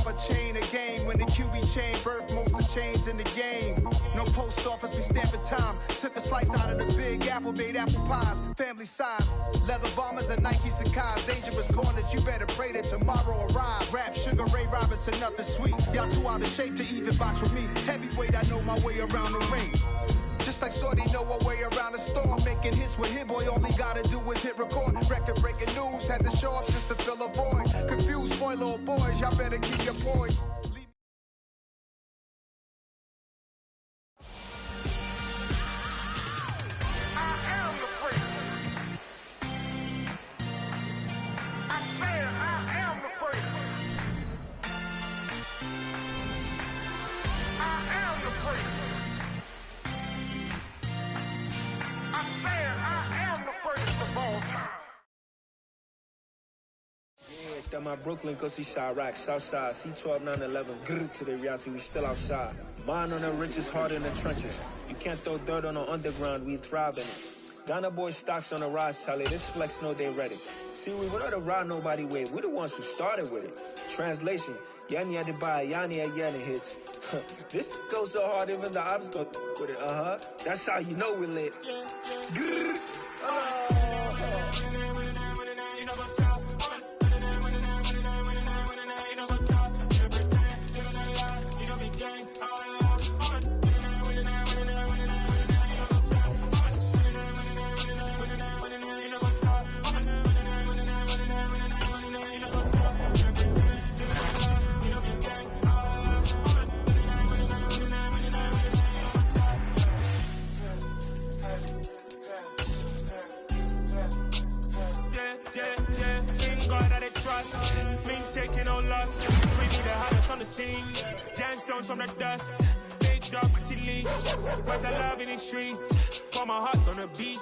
a chain of game. When the QB chain birth most of chains in the game. No post office, we stamping time. Took a slice out of the big apple, made apple pies. Family size, leather bombers and Nikes and Kais. Dangerous corners, you better pray that tomorrow arrive. Rap, Sugar Ray Robinson, nothing sweet. Y'all too out of shape to even box with me. Heavyweight, I know my way around the ring. Just like Shorty know her way around the storm. Making hits with Hit Boy, all he gotta do is hit record. Record breaking news, had to show up just to fill a void. Confused boy, little boys, y'all better keep your poise. That my Brooklyn, cause he shot rock, Southside, C12, 911, grrr to the reality, we still outside. Mine on the richest, heart in the trenches. You can't throw dirt on the underground, we thrive in it. Ghana boy stocks on the rise, Charlie, this flex know they ready. See, we wouldn't have ride nobody with, we the ones who started with it. Translation, Yanni had to buy, Yanni had Yanni hits. This goes so hard, even the ops go with it, That's how you know we lit. Grrr, taking no loss. We need the hottest on the scene. Gemstones from the dust. Big dog, pretty leash. Where's the love in the streets? Pour my heart on the beat.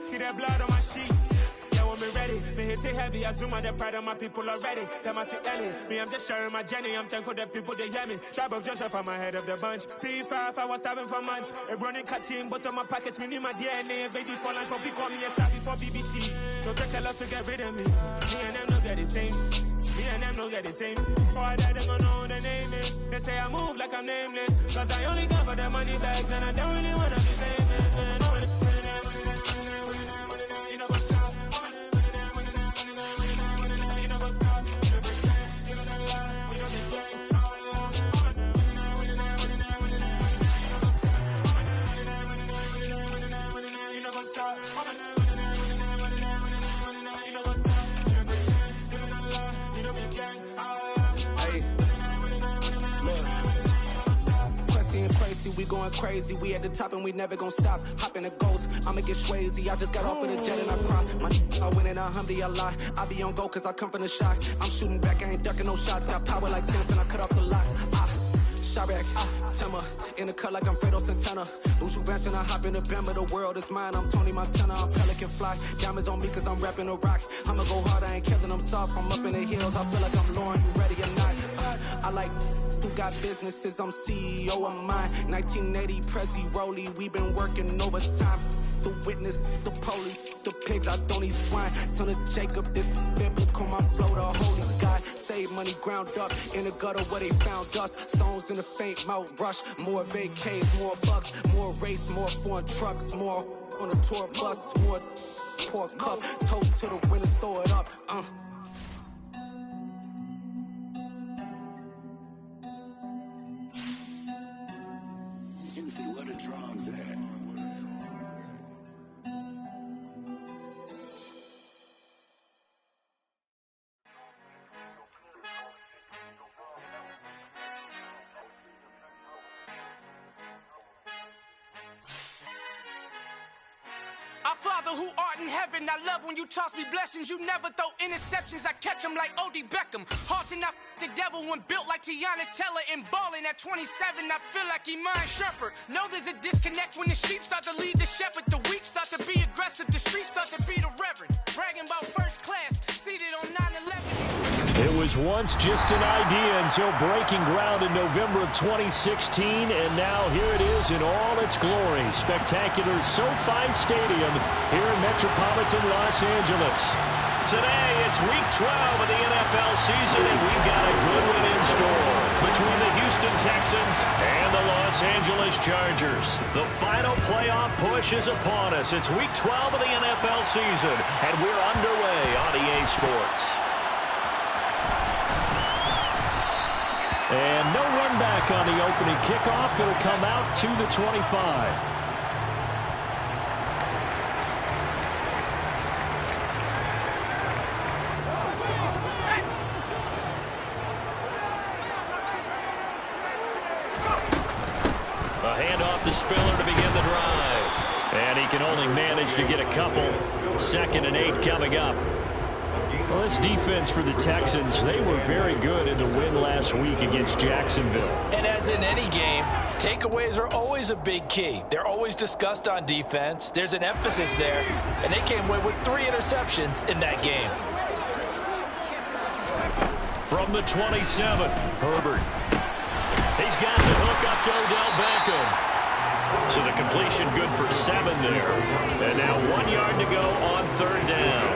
See that blood on my sheets. Yeah, when we ready, me hit it heavy. I zoom on the pride of my people already. Them I see Ellie. Me, I'm just sharing my journey. I'm thankful that people they hear me. Tribe of Joseph, I'm ahead of the bunch. P5, I was starving for months. A running cuts in, but on my pockets, me need my DNA. Baby for lunch, but we call me a star before BBC. Don't take a lot to get rid of me. Me and them don't get the same. Me and them don't get the same. Boy, that they gonna know who the name is. They say I move like I'm nameless. Cause I only got for the money bags and I don't really wanna be famous, man. You know what's up? You know what's up? You know the lie. We don't be gang. You know what's up? We going crazy, we at the top and we never gonna stop. Hop in a ghost, I'ma get swayzy. I just got off of the jet and I cry. My I win in a Humvee, I lie. I be on go cause I come from the shot. I'm shooting back, I ain't ducking no shots. Got power like Samson, I cut off the locks. Shot back, Timmer, in the cut like I'm Fredo Santana. Buju Banton, I hop in the Bama, the world is mine. I'm Tony Montana, I'm Pelican Fly. Diamonds on me cause I'm rapping a rock. I'ma go hard, I ain't killing them soft. I'm up in the hills, I feel like I'm Lauren, you ready or not? I like who got businesses, I'm CEO of mine. 1980 Prezi Rolly, we been working overtime. The witness, the police, the pigs, I don't eat swine. Son of Jacob, this biblical, my flow, the holy God. Save money ground up in the gutter where they found us. Stones in the faint Mount Rush. More vacays, more bucks, more race, more foreign trucks, more on a tour bus, more pour cup. Toast to the winners, throw it up. Juicy, where the drums at? Our Father who art in heaven, I love when you toss me blessings. You never throw interceptions, I catch them like O.D. Beckham. Hard to not the devil when built like Tiana Teller and balling at 27. I feel like Iman Shepherd. Know there's a disconnect when the sheep start to lead the shepherd. The weak start to be aggressive, the streets start to be the reverend. Bragging about first class, seated on 9/11. It was once just an idea until breaking ground in November of 2016, and now here it is in all its glory. Spectacular SoFi Stadium here in metropolitan Los Angeles. Today, it's Week 12 of the NFL season, and we've got a good one in store between the Houston Texans and the Los Angeles Chargers. The final playoff push is upon us. It's Week 12 of the NFL season, and we're underway on EA Sports. And no run back on the opening kickoff. It'll come out to the 25. The Spiller to begin the drive. And he can only manage to get a couple. 2nd and 8 coming up. Well, this defense for the Texans, they were very good in the win last week against Jacksonville. And as in any game, takeaways are always a big key. They're always discussed on defense. There's an emphasis there. And they came away with 3 interceptions in that game. From the 27, Herbert. He's got the hook up to Odell Beckham. So the completion good for 7 there. And now 1 yard to go on 3rd down.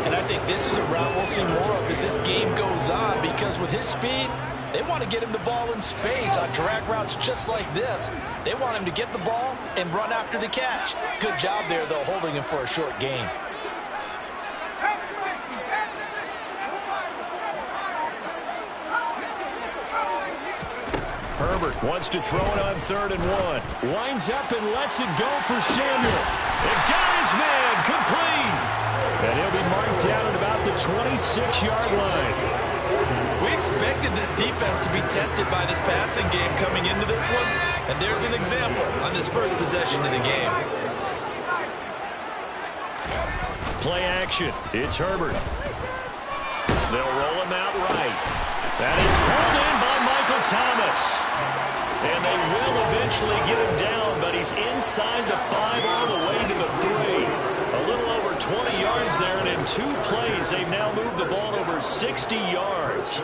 And I think this is a route we'll see more of as this game goes on, because with his speed, they want to get him the ball in space on drag routes just like this. They want him to get the ball and run after the catch. Good job there, though, holding him for a short gain. Herbert wants to throw it on 3rd and 1. Winds up and lets it go for Samuel. And got his man complete. And he'll be marked down at about the 26-yard line. We expected this defense to be tested by this passing game coming into this one. And there's an example on this first possession of the game. Play action. It's Herbert. They'll roll him out right. That is pulled in by Michael Thomas. And they will eventually get him down, but he's inside the 5 all the way to the 3. A little over 20 yards there, and in 2 plays, they've now moved the ball over 60 yards.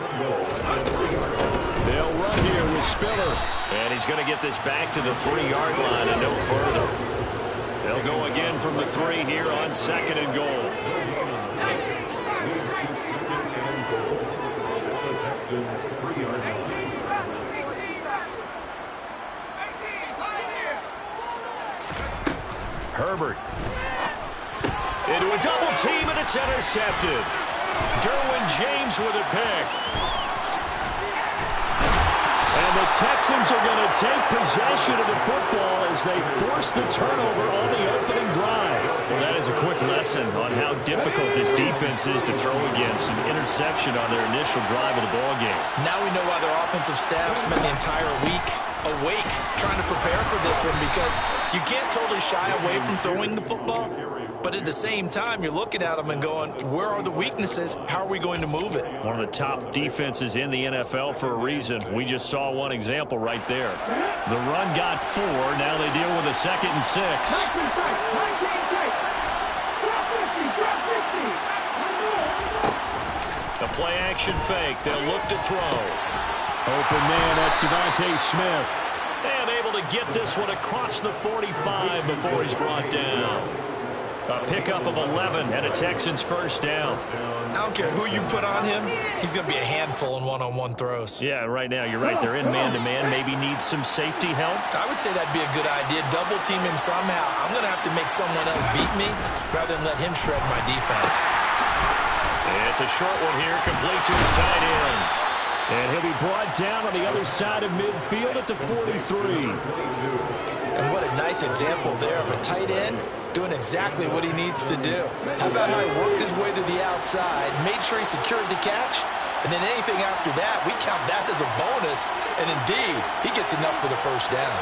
They'll run here with Spiller. And he's going to get this back to the 3-yard line and no further. They'll go again from the 3 here on 2nd and goal. Herbert into a double team, and it's intercepted. Derwin James with a pick. And the Texans are going to take possession of the football as they force the turnover on the opening drive. Well, that is a quick lesson on how difficult this defense is to throw against. An interception on their initial drive of the ballgame. Now we know why their offensive staff spent the entire week awake trying to prepare for this one, because you can't totally shy away from throwing the football, but at the same time you're looking at them and going, where are the weaknesses? How are we going to move it? One of the top defenses in the NFL for a reason. We just saw one example right there. The run got 4. Now they deal with a 2nd and 6. The play action fake. They'll look to throw. Open man, that's Devontae Smith. And able to get this one across the 45 before he's brought down. A pickup of 11 and a Texans first down. I don't care who you put on him, he's going to be a handful in one-on-one throws. Yeah, right now, you're right. They're in man-to-man. Maybe needs some safety help. I would say that'd be a good idea. Double team him somehow. I'm going to have to make someone else beat me rather than let him shred my defense. It's a short one here, complete to his tight end. And he'll be brought down on the other side of midfield at the 43. And what a nice example there of a tight end doing exactly what he needs to do. How about how he worked his way to the outside, made sure he secured the catch, and then anything after that, we count that as a bonus. And indeed, he gets enough for the first down.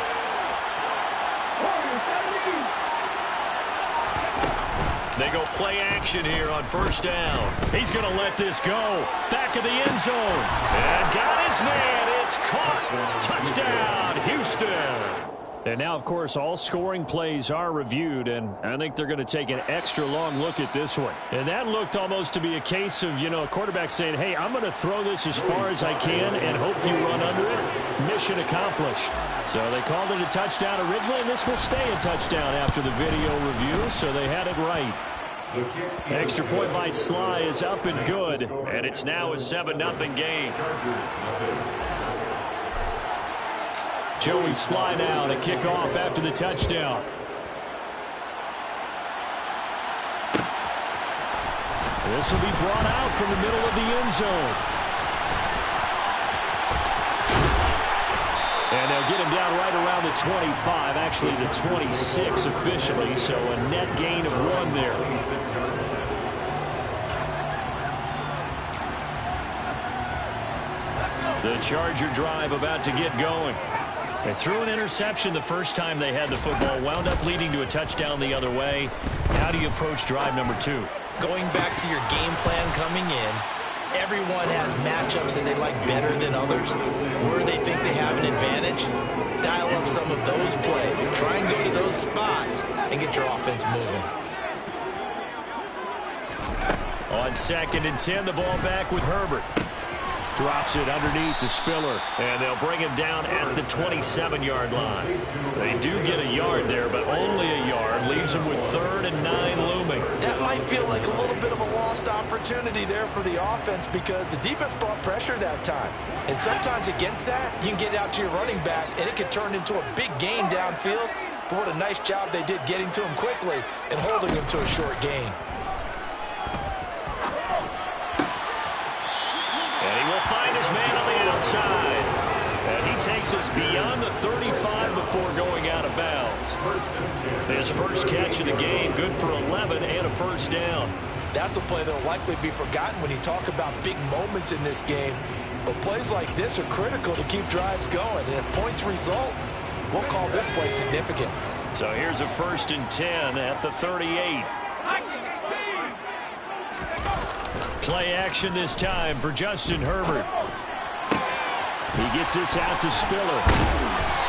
They go play action here on first down. He's going to let this go. Back of the end zone. And got his man. It's caught. Touchdown, Houston. And now, of course, all scoring plays are reviewed, and I think they're going to take an extra long look at this one. And that looked almost to be a case of, you know, a quarterback saying, hey, I'm going to throw this as far as I can and hope you run under it. Mission accomplished. So they called it a touchdown originally, and this will stay a touchdown after the video review, so they had it right. Extra point by Sly is up and good, and it's now a 7-0 game. Joey Sly now to kick off after the touchdown. This will be brought out from the middle of the end zone. And they'll get him down right around the 25, actually the 26 officially, so a net gain of 1 there. The Charger drive about to get going. They threw an interception the first time they had the football, wound up leading to a touchdown the other way. How do you approach drive number 2? Going back to your game plan coming in, everyone has matchups that they like better than others. Where they think they have an advantage, dial up some of those plays. Try and go to those spots and get your offense moving. On 2nd and 10, the ball back with Herbert. Drops it underneath to Spiller, and they'll bring him down at the 27-yard line. They do get a yard there, but only a yard. Leaves them with 3rd and 9 looming. That might feel like a little bit of a lost opportunity there for the offense because the defense brought pressure that time. And sometimes against that, you can get out to your running back, and it can turn into a big gain downfield. But what a nice job they did getting to him quickly and holding him to a short gain. His man on the outside. And he takes us beyond the 35 before going out of bounds. His first catch of the game, good for 11 and a first down. That's a play that will likely be forgotten when you talk about big moments in this game. But plays like this are critical to keep drives going. And if points result, we'll call this play significant. So here's a 1st and 10 at the 38. Play action this time for Justin Herbert. He gets this out to Spiller.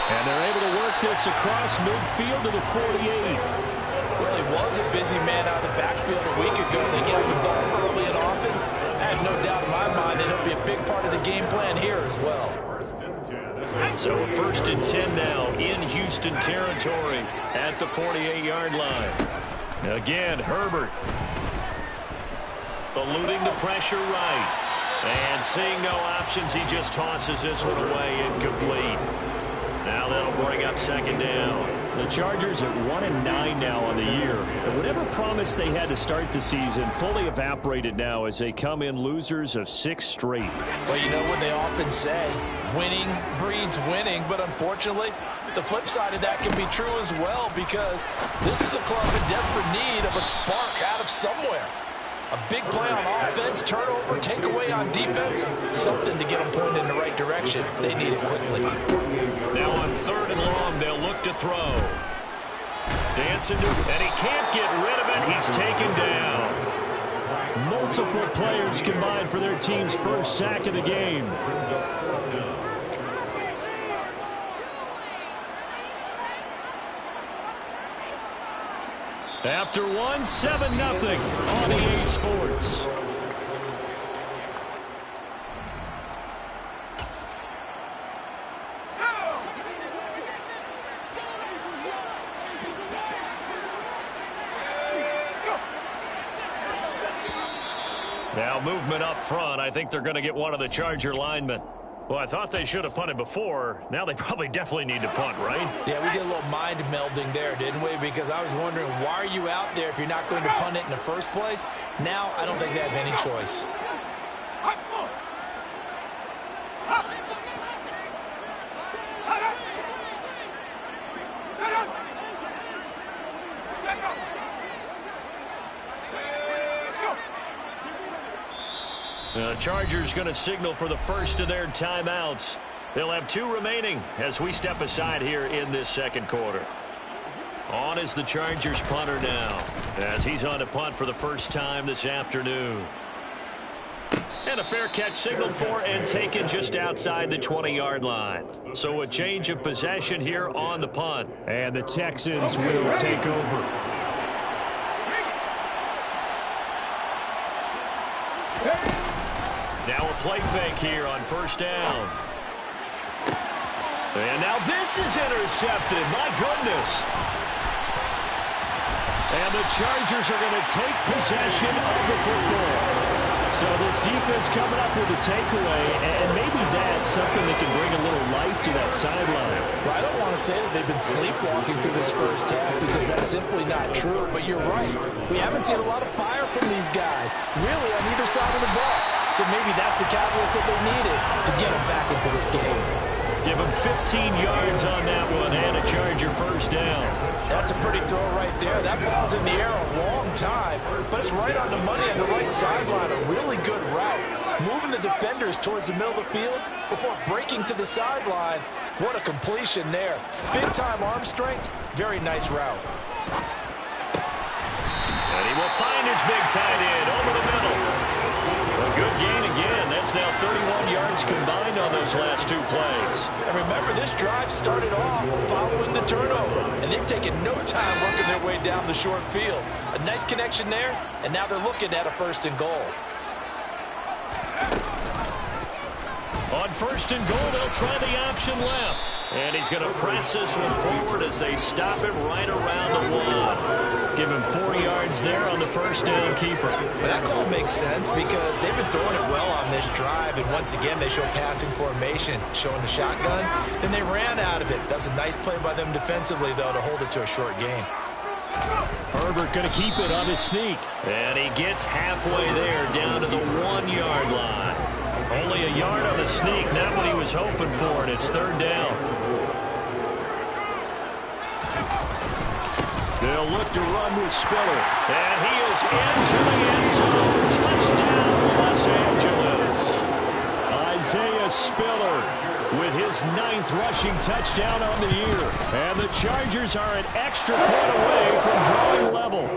And they're able to work this across midfield to the 48. Well, he was a busy man out of the backfield a week ago. They get him the ball early and often. I have no doubt in my mind that he'll be a big part of the game plan here as well. So a 1st and 10 now in Houston territory at the 48-yard line. Again, Herbert. Eluding the pressure right. And seeing no options, he just tosses this one away incomplete. Now that'll bring up 2nd down. The Chargers at 1-9 now on the year. And whatever promise they had to start the season fully evaporated now as they come in losers of 6 straight. Well, you know what they often say, winning breeds winning, but unfortunately, the flip side of that can be true as well because this is a club in desperate need of a spark out of somewhere. A big play on offense, turnover, takeaway on defense, something to get them pointed in the right direction. They need it quickly. Now on 3rd and long, they'll look to throw. Dancing to, and he can't get rid of it. He's taken down. Multiple players combined for their team's first sack of the game. After 1, 7-0 on EA Sports. Now movement up front. I think they're going to get one of the Charger linemen. Well, I thought they should have punted before. Now they probably definitely need to punt, right? Yeah, we did a little mind melding there, didn't we? Because I was wondering, why are you out there if you're not going to punt it in the first place? Now I don't think they have any choice. The Chargers going to signal for the first of their timeouts. They'll have 2 remaining as we step aside here in this 2nd quarter. On is the Chargers punter now, as he's on to punt for the first time this afternoon. And a fair catch signaled for and taken just outside the 20-yard line. So a change of possession here on the punt. And the Texans will take over. Now a play fake here on 1st down. And now this is intercepted. My goodness. And the Chargers are going to take possession of the football. So this defense coming up with a takeaway, and maybe that's something that can bring a little life to that sideline. Well, I don't want to say that they've been sleepwalking through this first half because that's simply not true, but you're right. We haven't seen a lot of fire from these guys, really, on either side of the ball. So maybe that's the catalyst that they needed to get them back into this game. Give them 15 yards on that one and a Charger first down. That's a pretty throw right there. That ball's in the air a long time, but it's right on the money on the right sideline. A really good route. Moving the defenders towards the middle of the field before breaking to the sideline. What a completion there. Big-time arm strength. Very nice route. And he will find his big tight end over the middle. A good gain again. That's now 31 yards combined on those last two plays. And remember, this drive started off following the turnover, and they've taken no time working their way down the short field. A nice connection there, and now they're looking at a 1st and goal. On 1st and goal, they'll try the option left. And he's going to press this one forward as they stop him right around the 1. Give him 4 yards there on the first down keeper. But that call makes sense because they've been throwing it well on this drive. And once again, they show passing formation, showing the shotgun. Then they ran out of it. That was a nice play by them defensively, though, to hold it to a short gain. Herbert going to keep it on his sneak. And he gets halfway there down to the 1-yard line. Only a yard on the sneak, not what he was hoping for, and it's 3rd down. They'll look to run with Spiller. And he is into the end zone. Touchdown, Los Angeles. Isaiah Spiller with his 9th rushing touchdown on the year. And the Chargers are an extra point away from drawing level.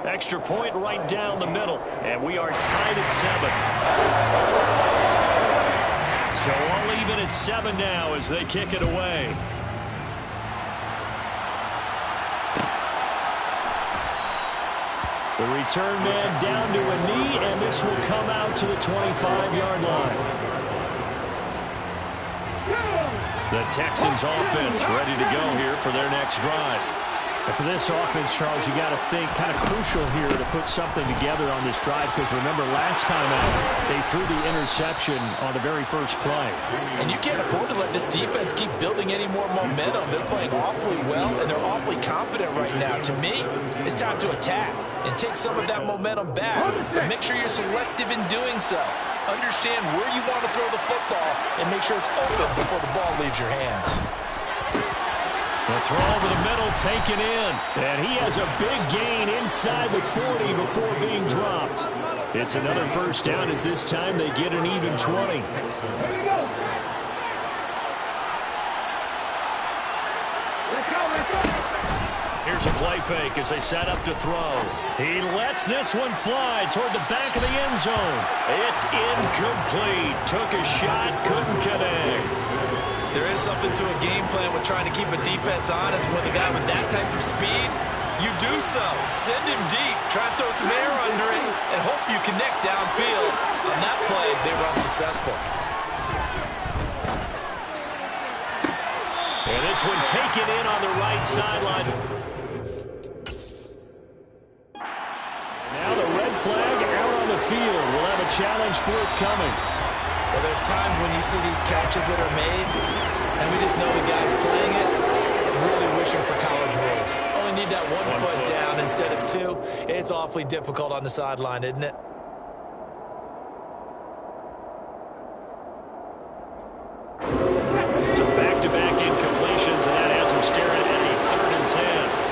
Extra point right down the middle. And we are tied at 7. So all even at 7 now as they kick it away. The return man down to a knee, and this will come out to the 25-yard line. The Texans offense ready to go here for their next drive. And for this offense, Charles, you got to think kind of crucial here to put something together on this drive because remember last time out, they threw the interception on the very first play. And you can't afford to let this defense keep building any more momentum. They're playing awfully well, and they're awfully confident right now. To me, it's time to attack and take some of that momentum back. But make sure you're selective in doing so. Understand where you want to throw the football and make sure it's open before the ball leaves your hands. The throw over the middle taken in. And he has a big gain inside the 40 before being dropped. It's another first down as this time they get an even 20. Here's a play fake as they set up to throw. He lets this one fly toward the back of the end zone. It's incomplete. Took a shot, couldn't connect. There is something to a game plan with trying to keep a defense honest with a guy with that type of speed. You do so. Send him deep. Try and throw some air under it and hope you connect downfield. On that play, they run successful. And this one taken in on the right sideline. Now the red flag out on the field. We'll have a challenge forthcoming. Well, there's times when you see these catches that are made, and we just know the guy's playing it and really wishing for college rules. Only need that one foot down instead of 2. It's awfully difficult on the sideline, isn't it? So back-to-back incompletions, and that has him staring at a 3rd and 10.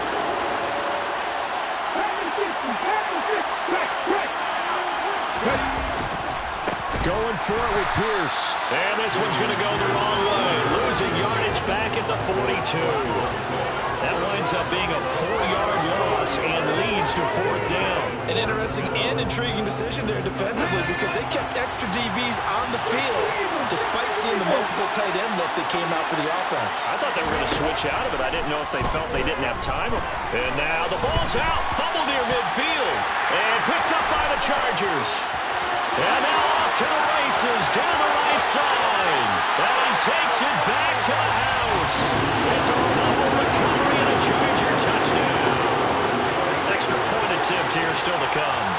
Going for it with Pierce. And this one's going to go the wrong way. Losing yardage back at the 42. That winds up being a 4-yard loss and leads to 4th down. An interesting and intriguing decision there defensively because they kept extra DBs on the field despite seeing the multiple tight end look that came out for the offense. I thought they were going to switch out of it. I didn't know if they felt they didn't have time. And now the ball's out. Fumbled near midfield. And picked up by the Chargers. And now off to the races down the right side. And he takes it back to the house. It's a fumble recovery and a Charger touchdown. attempt here still to come.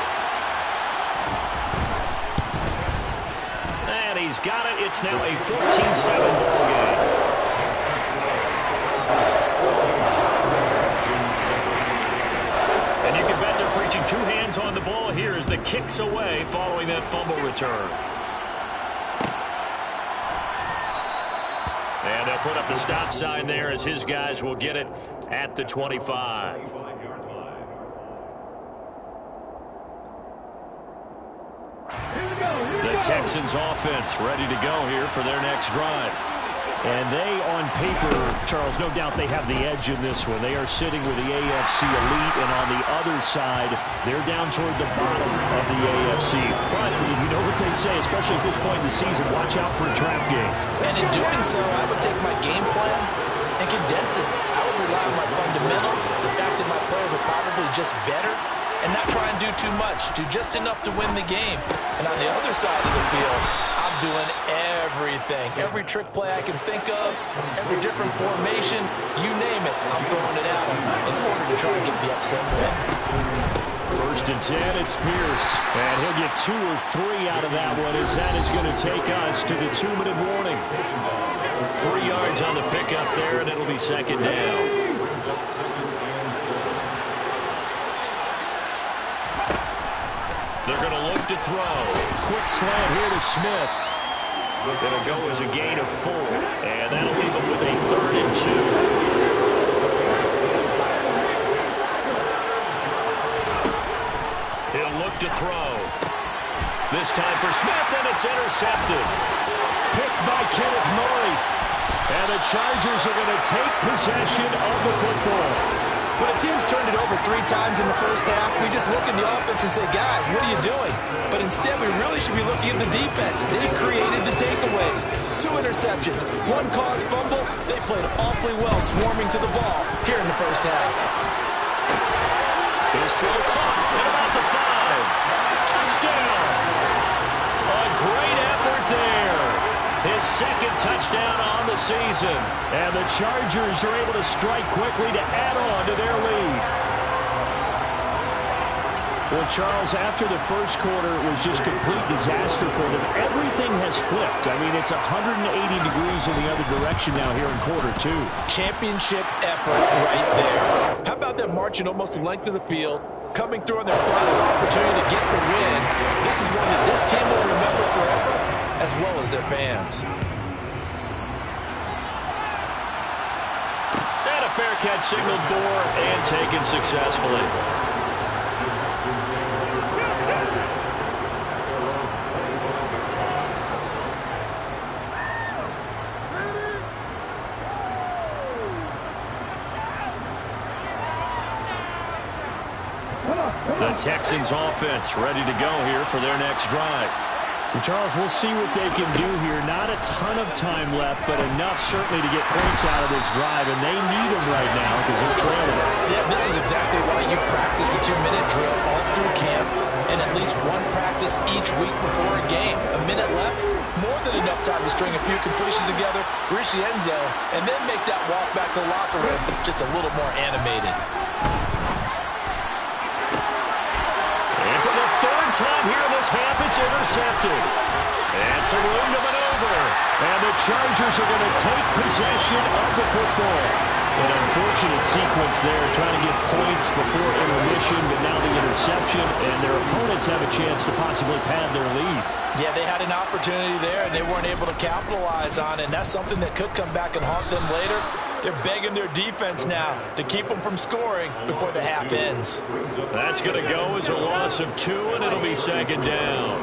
And he's got it. It's now a 14-7 ball game. And you can bet they're preaching two hands on the ball here as the kick's away following that fumble return. And they'll put up the stop sign there as his guys will get it at the 25. The Texans offense ready to go here for their next drive. And they, on paper, Charles, no doubt they have the edge in this one. They are sitting with the AFC elite, and on the other side, they're down toward the bottom of the AFC. But you know what they say, especially at this point in the season, watch out for a trap game. And in doing so, I would take my game plan and condense it. I would rely on my fundamentals, the fact that my players are probably just better, and not try and do too much, do just enough to win the game. And on the other side of the field, I'm doing everything. Every trick play I can think of, every different formation, you name it, I'm throwing it at them in order to try and get the upset win. 1st and 10, it's Pierce. And he'll get 2 or 3 out of that one as that is going to take us to the 2-minute warning. 3 yards on the pickup there, and it'll be 2nd down. They're going to look to throw. Quick slant here to Smith. It'll go as a gain of 4. And that'll leave them with a 3rd and 2. He'll look to throw. This time for Smith, and it's intercepted. Picked by Kenneth Murray. And the Chargers are going to take possession of the football. When a team's turned it over 3 times in the first half, we just look at the offense and say, guys, what are you doing? But instead, we really should be looking at the defense. They've created the takeaways. 2 interceptions, 1 caused fumble. They played awfully well swarming to the ball here in the first half. His throw caught at about the 5. Touchdown! A great effort there. His 2nd touchdown on the season. And the Chargers are able to strike quickly to add on to their lead. Well, Charles, after the first quarter, it was just complete disaster for them. Everything has flipped. I mean, it's 180 degrees in the other direction now here in quarter 2. Championship effort right there. How about them marching almost the length of the field, coming through on their final opportunity to get the win? This is one that this team will remember forever, as well as their fans. And a fair catch signaled for and taken successfully. The Texans offense ready to go here for their next drive. Well, Charles, we'll see what they can do here. Not a ton of time left, but enough certainly to get points out of this drive, and they need them right now because they're trailing. Yeah, this is exactly why you practice a 2-minute drill all through camp and at least 1 practice each week before a game. A minute left, more than enough time to string a few completions together, reach the end zone, and then make that walk back to the locker room just a little more animated. And for the 3rd time here in this half, it's intercepted. And some room to maneuver. And the Chargers are going to take possession of the football. An unfortunate sequence there, trying to get points before intermission, but now the interception, and their opponents have a chance to possibly pad their lead. Yeah, they had an opportunity there, and they weren't able to capitalize on it, and that's something that could come back and haunt them later. They're begging their defense now to keep them from scoring before the half ends. That's going to go as a loss of 2, and it'll be 2nd down.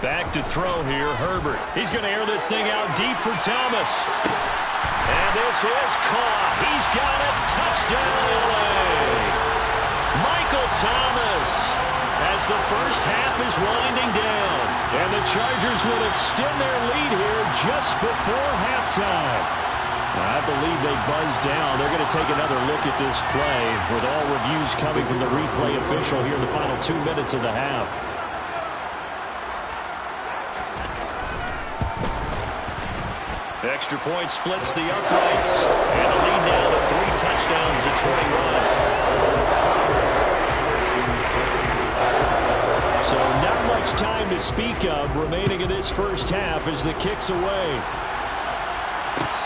Back to throw here, Herbert. He's going to air this thing out deep for Thomas. And this is caught. He's got it. Touchdown, LA. Michael Thomas as the first half is winding down. And the Chargers will extend their lead here just before halftime. I believe they buzzed down. They're going to take another look at this play with all reviews coming from the replay official here in the final 2 minutes of the half. Extra point splits the uprights, and the lead now to 3 touchdowns at 21. So not much time to speak of remaining in this first half as the kick's away.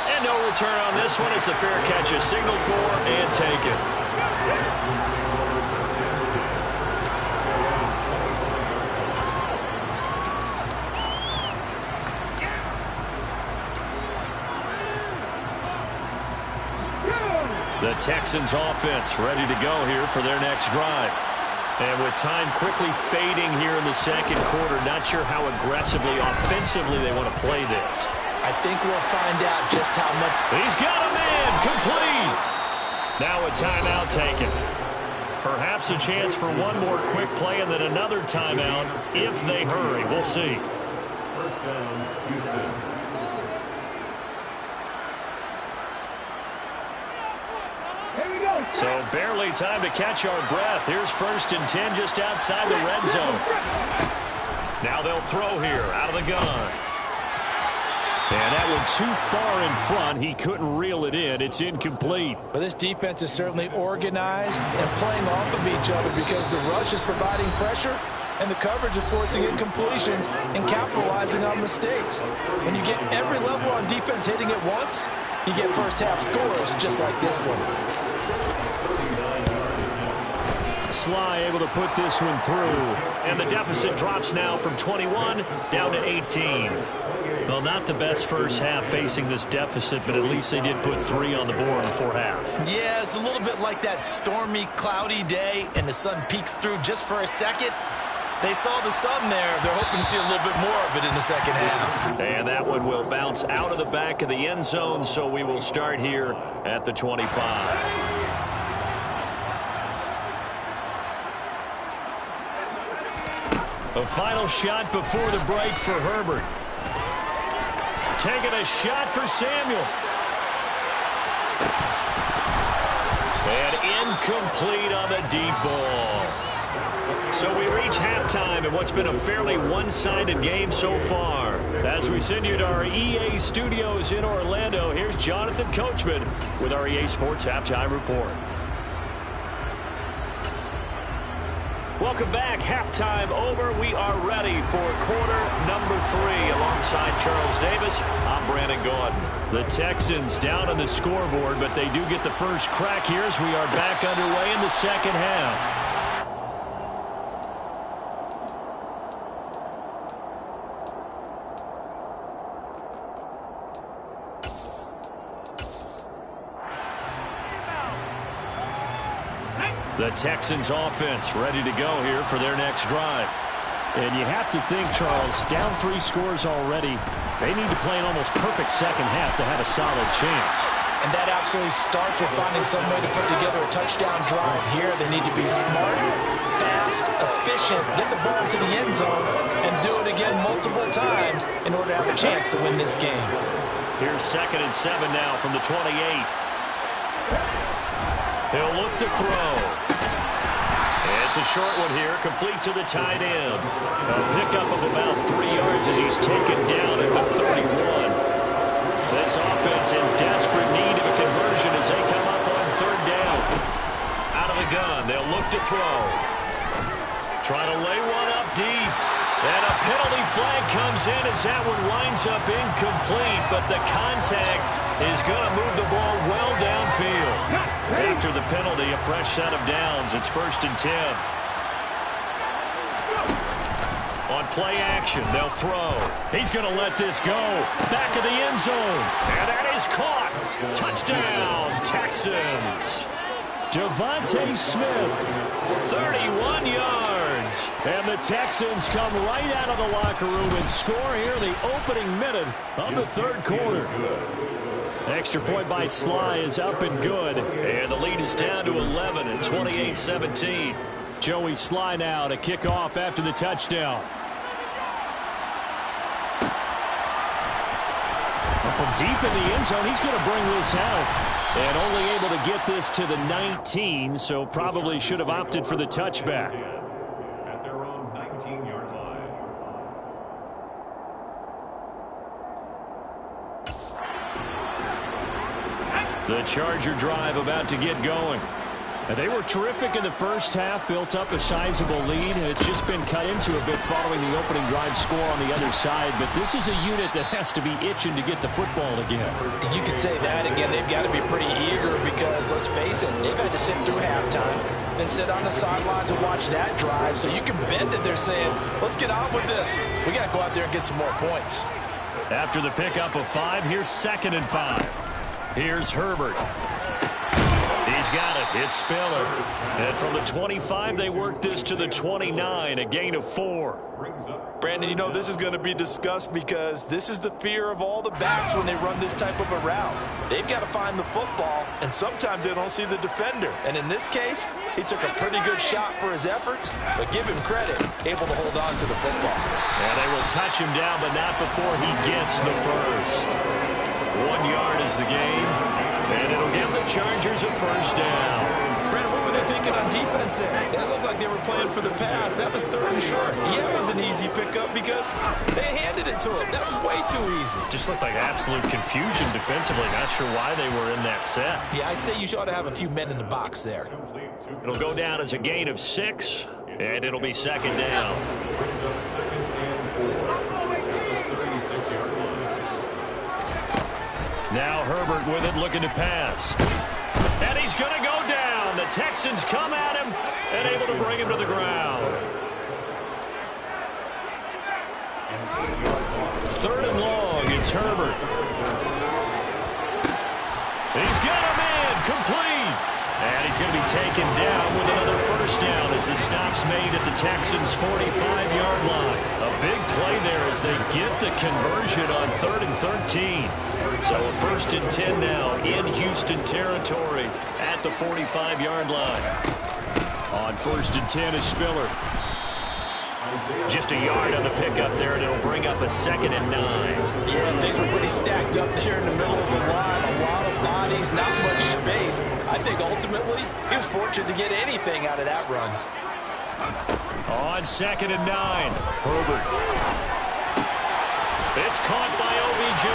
And no return on this one as the fair catch is signaled for and taken. The Texans offense ready to go here for their next drive. And with time quickly fading here in the second quarter, not sure how aggressively, offensively they want to play this. I think we'll find out just how much. He's got him in, complete. Now a timeout taken. Perhaps a chance for one more quick play and then another timeout if they hurry. We'll see. First down, Houston. So barely time to catch our breath. Here's 1st and 10 just outside the red zone. Now they'll throw here out of the gun. And that one too far in front. He couldn't reel it in. It's incomplete. Well, this defense is certainly organized and playing off of each other because the rush is providing pressure and the coverage is forcing incompletions and capitalizing on mistakes. When you get every level on defense hitting it once, you get first half scores just like this one. Sly able to put this one through. And the deficit drops now from 21 down to 18. Well, not the best first half facing this deficit, but at least they did put 3 on the board before half. Yeah, it's a little bit like that stormy, cloudy day, and the sun peeks through just for a second. They saw the sun there. They're hoping to see a little bit more of it in the second half. And that one will bounce out of the back of the end zone, so we will start here at the 25. A final shot before the break for Herbert. Taking a shot for Samuel. And incomplete on the deep ball. So we reach halftime in what's been a fairly one-sided game so far. As we send you to our EA studios in Orlando, here's Jonathan Coachman with our EA Sports Halftime Report. Welcome back. Halftime over. We are ready for quarter number 3. Alongside Charles Davis, I'm Brandon Gaudin. The Texans down on the scoreboard, but they do get the first crack here as we are back underway in the second half. The Texans offense ready to go here for their next drive. And you have to think, Charles, down 3 scores already. They need to play an almost perfect second half to have a solid chance. And that absolutely starts with finding some way to put together a touchdown drive here. They need to be smart, fast, efficient, get the ball to the end zone, and do it again multiple times in order to have a chance to win this game. Here's 2nd and 7 now from the 28. He'll look to throw. It's a short one here, complete to the tight end. A pickup of about 3 yards as he's taken down at the 31. This offense in desperate need of a conversion as they come up on 3rd down. Out of the gun, they'll look to throw. Trying to lay one up deep. And a penalty flag comes in as that one winds up incomplete, but the contact is going to move the ball well downfield. After the penalty, a fresh set of downs. It's 1st and 10. On play action, they'll throw. He's going to let this go. Back of the end zone. And that is caught. Touchdown, Texans. Devontae Smith, 31 yards. And the Texans come right out of the locker room and score here in the opening minute of the 3rd quarter. Extra point by Sly is up and good. And the lead is down to 11 at 28-17. Joey Sly now to kick off after the touchdown. From deep in the end zone, he's going to bring this out. And only able to get this to the 19, so probably should have opted for the touchback. At their own 19-yard line. The Charger drive about to get going. They were terrific in the first half, built up a sizable lead. It's just been cut into a bit following the opening drive score on the other side. But this is a unit that has to be itching to get the football again. You could say that again. They've got to be pretty eager because, let's face it, they've had to sit through halftime, then sit on the sidelines and watch that drive. So you can bet that they're saying, let's get on with this. We got to go out there and get some more points. After the pickup of 5, here's 2nd and 5. Here's Herbert. He's got it. It's Spiller. And from the 25, they work this to the 29, a gain of 4. Brandon, you know, this is going to be discussed because this is the fear of all the backs when they run this type of a route. They've got to find the football, and sometimes they don't see the defender. And in this case, he took a pretty good shot for his efforts, but give him credit, able to hold on to the football. And they will touch him down, but not before he gets the first. 1 yard is the gain, and it'll give the Chargers a first down. Brandon, what were they thinking on defense there? It looked like they were playing for the pass. That was 3rd and short. Yeah, it was an easy pickup because they handed it to him. That was way too easy. Just looked like absolute confusion defensively. Not sure why they were in that set. Yeah, I'd say you ought to have a few men in the box there. It'll go down as a gain of 6, and it'll be 2nd down. Brings up 2nd and 4 at the 36-yard line. Now Herbert with it, looking to pass. And he's going to go down. The Texans come at him and able to bring him to the ground. 3rd and long, it's Herbert. He's got him in, complete. And he's going to be taken down with another first down as the stop's made at the Texans' 45-yard line. A big play there as they get the conversion on 3rd and 13. So a 1st and 10 now in Houston territory at the 45-yard line. On 1st and 10 is Spiller. Just a yard on the pickup there, and it'll bring up a 2nd and 9. Yeah, things were pretty stacked up there in the middle of the line. A lot of bodies, not much space. I think ultimately he was fortunate to get anything out of that run. On 2nd and 9, Herbert. It's caught by OBJ.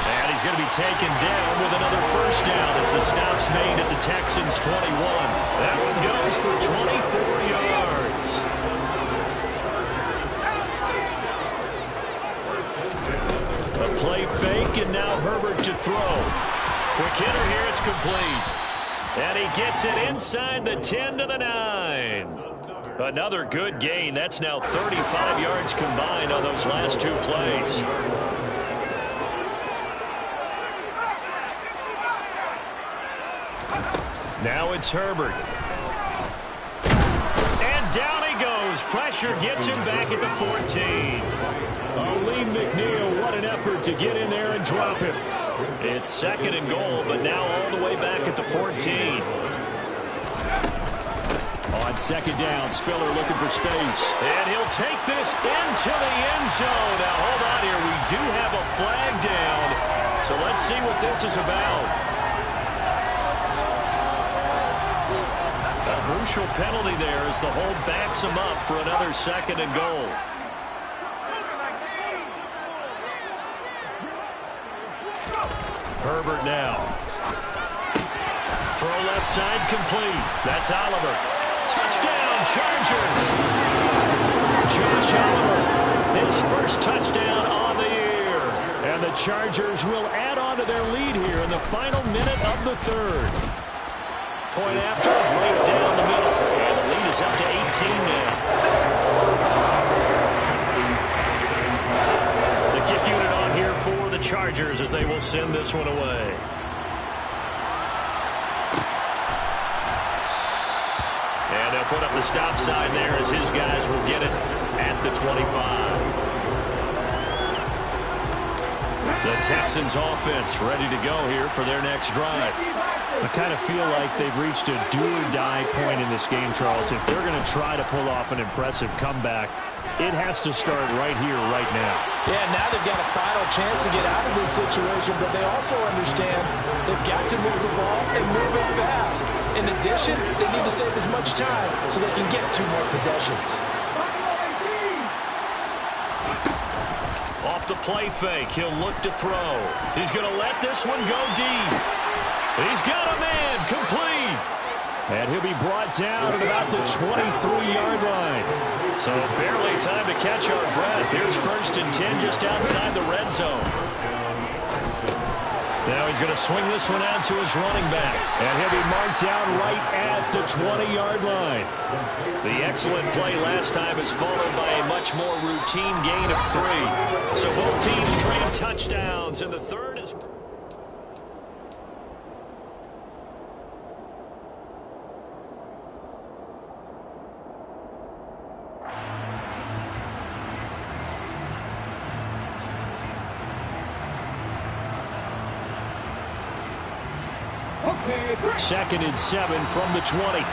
And he's going to be taken down with another first down as the stop's made at the Texans' 21. That one goes for 24 yards. A play fake, and now Herbert to throw. Quick hitter here, it's complete. And he gets it inside the 10 to the 9. Another good gain. That's now 35 yards combined on those last 2 plays. Now it's Herbert. And down he goes. Pressure gets him back at the 14. Lee McNeil, what an effort to get in there and drop him. It's 2nd and goal, but now all the way back at the 14. On 2nd down, Spiller looking for space. And he'll take this into the end zone. Now, hold on here. We do have a flag down. So let's see what this is about. A crucial penalty there as the hold backs him up for another 2nd and goal. Herbert now. Throw left side complete. That's Oliver. Touchdown, Chargers. Josh Oliver, his first touchdown on the year. And the Chargers will add on to their lead here in the final minute of the 3rd. Point after, right down the middle. And the lead is up to 18 now. The kick unit on here for the Chargers as they will send this one away. And they'll put up the stop sign there as his guys will get it at the 25. The Texans offense ready to go here for their next drive. I kind of feel like they've reached a do-or-die point in this game, Charles. If they're going to try to pull off an impressive comeback, it has to start right here, right now. Yeah, now they've got a final chance to get out of this situation, but they also understand they've got to move the ball and move it fast. In addition, they need to save as much time so they can get 2 more possessions. Off the play fake, he'll look to throw. He's going to let this one go deep. He's got a man, complete. And he'll be brought down at about the 23-yard line. So barely time to catch our breath. Here's 1st and 10 just outside the red zone. Now he's going to swing this one out to his running back. And he'll be marked down right at the 20-yard line. The excellent play last time is followed by a much more routine gain of 3. So both teams trade touchdowns, and the third is... Second and 7 from the 20.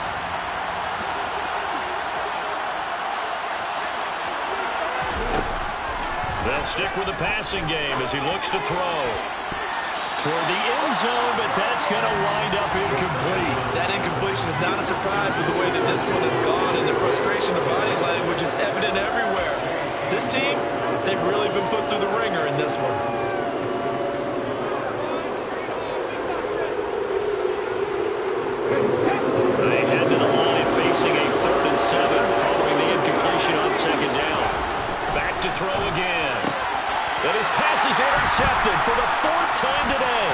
They'll stick with the passing game as he looks to throw. Toward the end zone, but that's going to wind up incomplete. That incompletion is not a surprise with the way that this one has gone, and the frustration of body language is evident everywhere. This team, they've really been put through the ringer in this one. They head to the line facing a 3rd and 7 following the incompletion on 2nd down. Back to throw again. And his pass is intercepted for the 4th time today.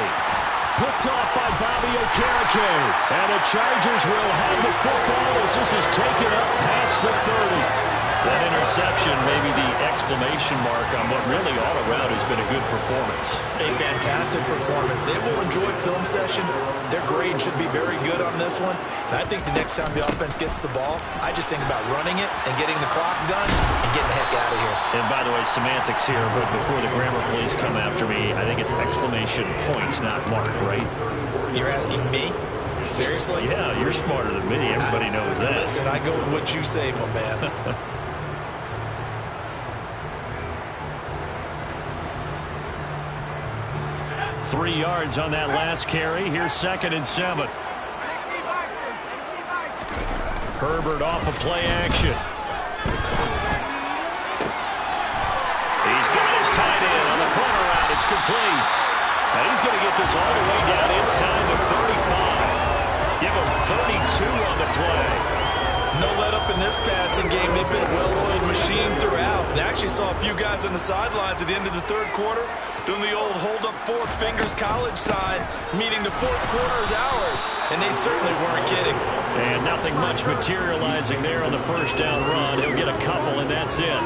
Picked off by Bobby Okereke. And the Chargers will have the football as this is taken up past the 30. That interception may be the exclamation mark on what really all around has been a good performance. A fantastic performance. They will enjoy film session. Their grade should be very good on this one. And I think the next time the offense gets the ball, I just think about running it and getting the clock done and getting the heck out of here. And by the way, semantics here, but before the grammar police come after me, I think it's exclamation point, not mark, right? You're asking me? Seriously? Yeah, you're smarter than me. Everybody knows that. Listen, I go with what you say, my man. 3 yards on that last carry. Here's 2nd and 7. Herbert off of play action. He's got his tight end on the corner route. It's complete. And he's going to get this all the way down inside the 35. Give him 32 on the play. No let up in this passing game. They've been a well-oiled machine throughout. And actually saw a few guys on the sidelines at the end of the 3rd quarter doing the old hold up 4 fingers college sign, meaning the 4th quarter is ours. And they certainly weren't kidding. And nothing much materializing there on the 1st down run. He'll get a couple, and that's it.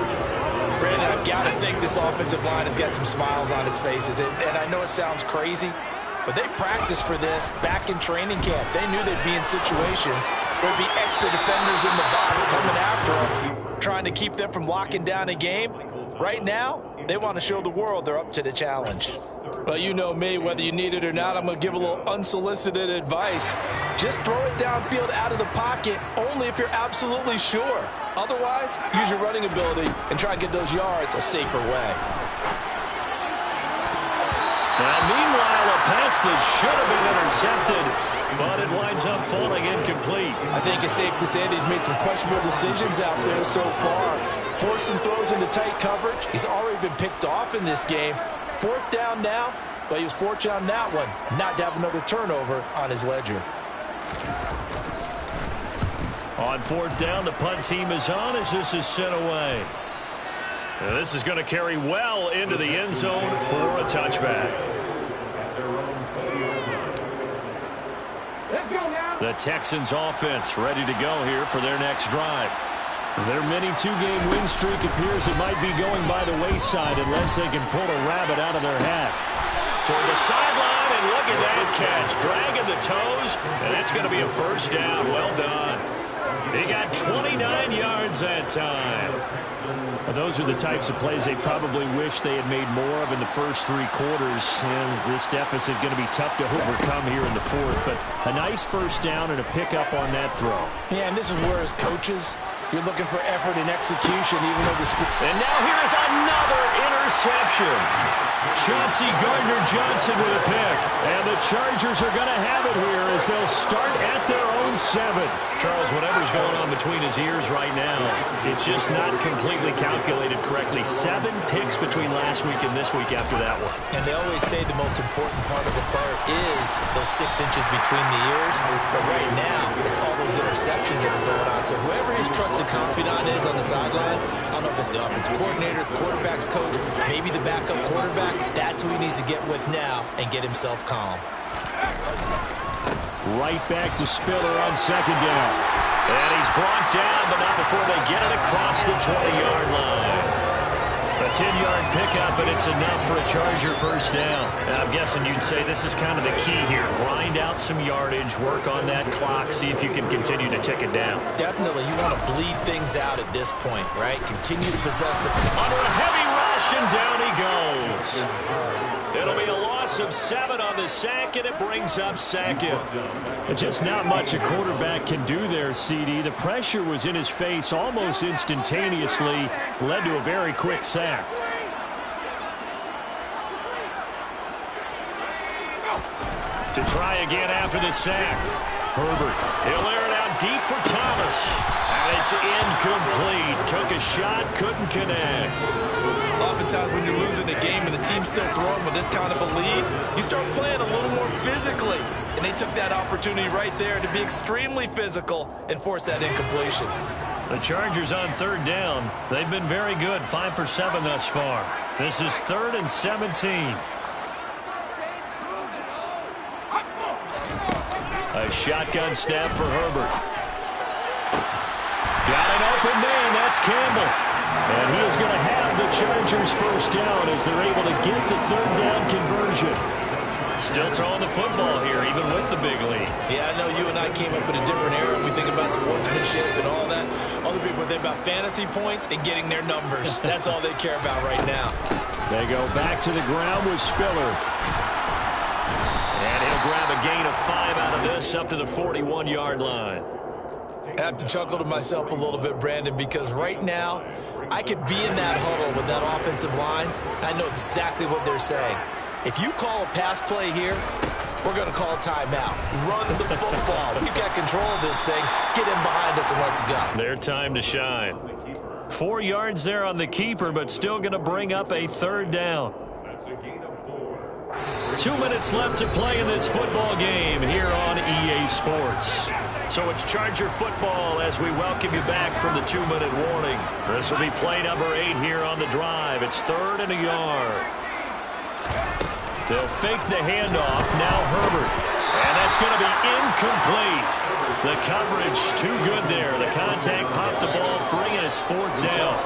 Brandon, I've got to think this offensive line has got some smiles on its faces. And I know it sounds crazy, but they practiced for this back in training camp. They knew they'd be in situations where there'd be extra defenders in the box coming after them, trying to keep them from locking down a game. Right now, they want to show the world they're up to the challenge. Well, you know me, whether you need it or not, I'm going to give a little unsolicited advice. Just throw it downfield out of the pocket, only if you're absolutely sure. Otherwise, use your running ability and try and get those yards a safer way. Now, meanwhile, a pass that should have been intercepted, but it winds up falling incomplete. I think it's safe to say that he's made some questionable decisions out there so far. Forced some throws into tight coverage. He's already been picked off in this game. 4th down now, but he was fortunate on that one not to have another turnover on his ledger. On 4th down, the punt team is on as this is sent away. Now this is going to carry well into the end zone for a touchback. The Texans offense ready to go here for their next drive. Their mini 2-game win streak appears it might be going by the wayside unless they can pull a rabbit out of their hat. Toward the sideline, and look at that catch. Dragging the toes, and it's going to be a 1st down. Well done. He got 29 yards that time. Well, those are the types of plays they probably wish they had made more of in the first 3 quarters. And this deficit going to be tough to overcome here in the 4th. But a nice 1st down and a pickup on that throw. Yeah, and this is where as coaches, you're looking for effort and execution, even though the... And now here is another interception. interception. Chauncey Gardner-Johnson with a pick. And the Chargers are going to have it here as they'll start at their own 7. Charles, whatever's going on between his ears right now, it's just not completely calculated correctly. 7 picks between last week and this week after that one. And they always say the most important part of a player is those 6 inches between the ears. But right now, it's all those interceptions that are going on. So whoever his trusted confidant is on the sidelines, I don't know if it's the offensive coordinator, the quarterback's coach, maybe the backup quarterback, that's who he needs to get with now and get himself calm. Right back to Spiller on 2nd down. And he's brought down, but not before they get it across the 20-yard line. A 10-yard pickup, and it's enough for a Charger first down. And I'm guessing you'd say this is kind of the key here. Grind out some yardage, work on that clock, see if you can continue to tick it down. Definitely. You want to bleed things out at this point, right? Continue to possess the... Under a heavy rush, and down he goes. It'll be a loss of 7 on the sack, and it brings up 2nd. Just not much a quarterback can do there, CD. The pressure was in his face almost instantaneously, led to a very quick sack. To try again after the sack. Herbert, he'll air it out deep for Thomas. And it's incomplete. Took a shot, couldn't connect. Oftentimes when you're losing a game and the team's still throwing with this kind of a lead, you start playing a little more physically. And they took that opportunity right there to be extremely physical and force that incompletion. The Chargers on 3rd down. They've been very good, 5 for 7 thus far. This is 3rd and 17. A shotgun snap for Herbert. Got an open man, that's Campbell. And he is going to have the Chargers first down as they're able to get the 3rd down conversion. Still throwing the football here, even with the big lead. Yeah, I know you and I came up in a different era. We think about sportsmanship and all that. Other people think about fantasy points and getting their numbers. That's all they care about right now. They go back to the ground with Spiller. And he'll grab a gain of 5 out of this up to the 41-yard line. I have to chuckle to myself a little bit, Brandon, because right now, I could be in that huddle with that offensive line. I know exactly what they're saying. If you call a pass play here, we're going to call a timeout. Run the football. We've got control of this thing. Get in behind us and let's go. Their time to shine. 4 yards there on the keeper, but still going to bring up a 3rd down. 2 minutes left to play in this football game here on EA Sports. So it's Charger football as we welcome you back from the 2-minute warning. This will be play number 8 here on the drive. It's 3rd and a yard. They'll fake the handoff. Now Herbert. And that's going to be incomplete. The coverage too good there. The contact popped the ball free, and it's 4th down.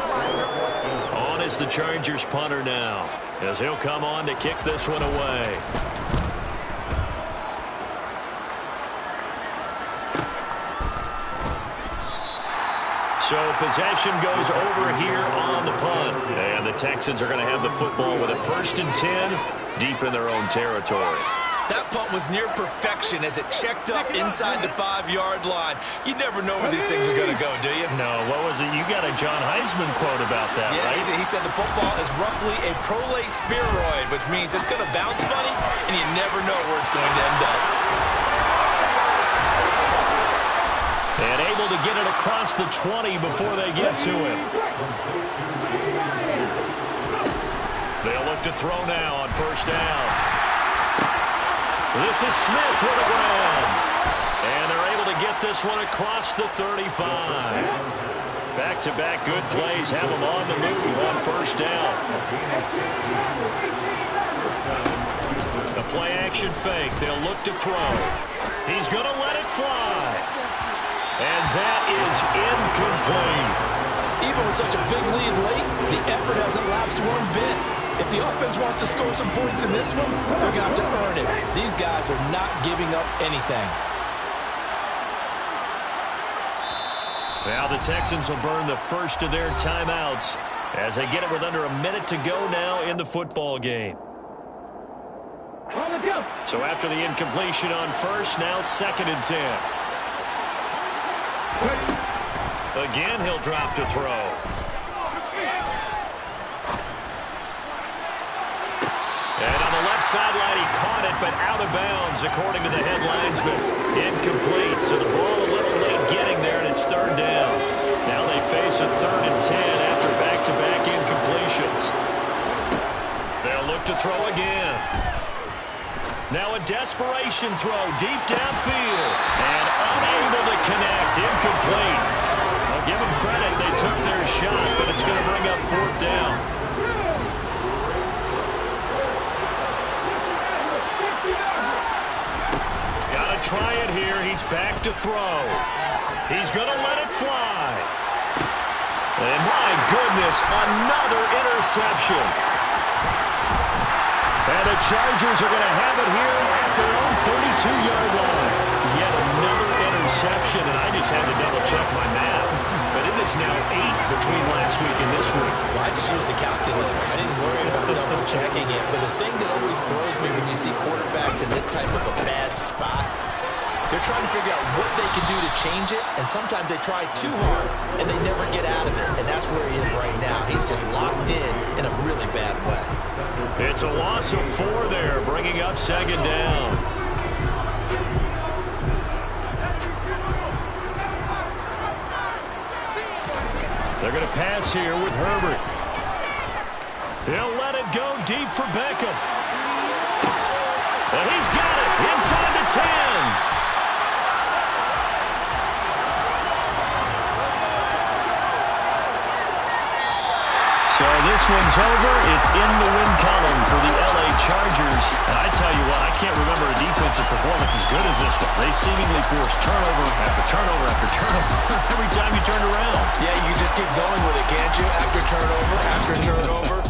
On is the Chargers punter now, as he'll come on to kick this one away. So possession goes over here on the punt. And the Texans are going to have the football with a 1st and 10 deep in their own territory. That punt was near perfection as it checked up inside the 5-yard line. You never know where these things are going to go, do you? No, what was it? You got a John Heisman quote about that, right? Yeah, he said the football is roughly a prolate spheroid, which means it's going to bounce funny, and you never know where it's going to end up. And able to get it across the 20 before they get to him. They'll look to throw now on 1st down. This is Smith with a grab. And they're able to get this one across the 35. Back-to-back good plays have them on the move on 1st down. A play-action fake. They'll look to throw. He's going to let it fly. And that is incomplete. Even with such a big lead late, the effort hasn't lapsed one bit. If the offense wants to score some points in this one, they're going to have to earn it. These guys are not giving up anything. Now the Texans will burn the first of their timeouts as they get it with under a minute to go now in the football game. So after the incompletion on 1st, now 2nd and 10. Again, he'll drop to throw. sideline. He caught it, but out of bounds, according to the head linesman. Incomplete. So the ball a little late getting there, and it's third down. Now they face a 3rd and 10 after back-to-back incompletions. They'll look to throw again. Now a desperation throw deep downfield. And unable to connect. Incomplete. I'll give them credit. They took their shot, but it's going to bring up 4th down. Got to try it here. He's back to throw. He's going to let it fly. And my goodness, another interception. And the Chargers are going to have it here at their own 32-yard line. Yet another interception, and I just had to double-check my math. But it is now 8 between last week and this week. Well, I just used the calculator. I didn't worry about double-checking it. But the thing that always throws me when you see quarterbacks in this type of a bad spot, they're trying to figure out what they can do to change it, and sometimes they try too hard, and they never get out of it. And that's where he is right now. He's just locked in a really bad way. It's a loss of 4 there, bringing up 2nd down. They're going to pass here with Herbert. He'll let it go deep for Beckham. And he's got it inside the 10. So this one's over. It's in the win column for the L.A. Chargers. And I tell you what, I can't remember a defensive performance as good as this one. They seemingly forced turnover after turnover after turnover every time you turned around. Yeah, you can just keep going with it, can't you? After turnover.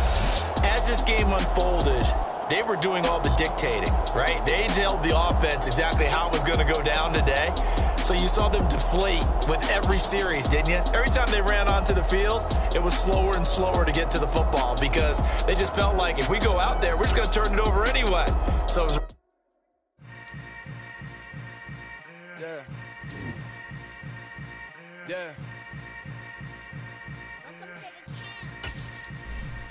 As this game unfolded, they were doing all the dictating, right? They told the offense exactly how it was going to go down today. So you saw them deflate with every series, didn't you? Every time they ran onto the field, it was slower and slower to get to the football because they just felt like if we go out there, we're just going to turn it over anyway. So it was... Yeah.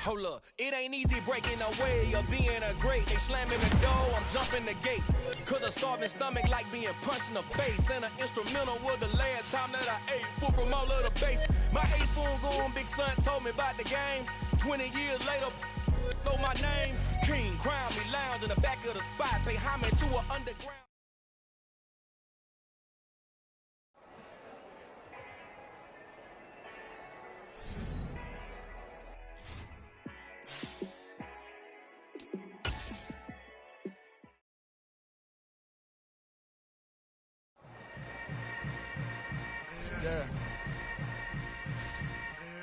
Hold up, it ain't easy breaking away or being a great. They slamming the door, I'm jumping the gate. Cause a starving stomach like being punched in the face. And an instrumental was the last time that I ate food from all of the base. My A-spoon going, big son told me about the game. 20 years later, know my name. King, crown me, lounge in the back of the spot. Pay homage to an underground.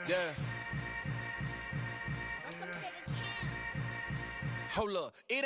Yeah. Hold up, it ain't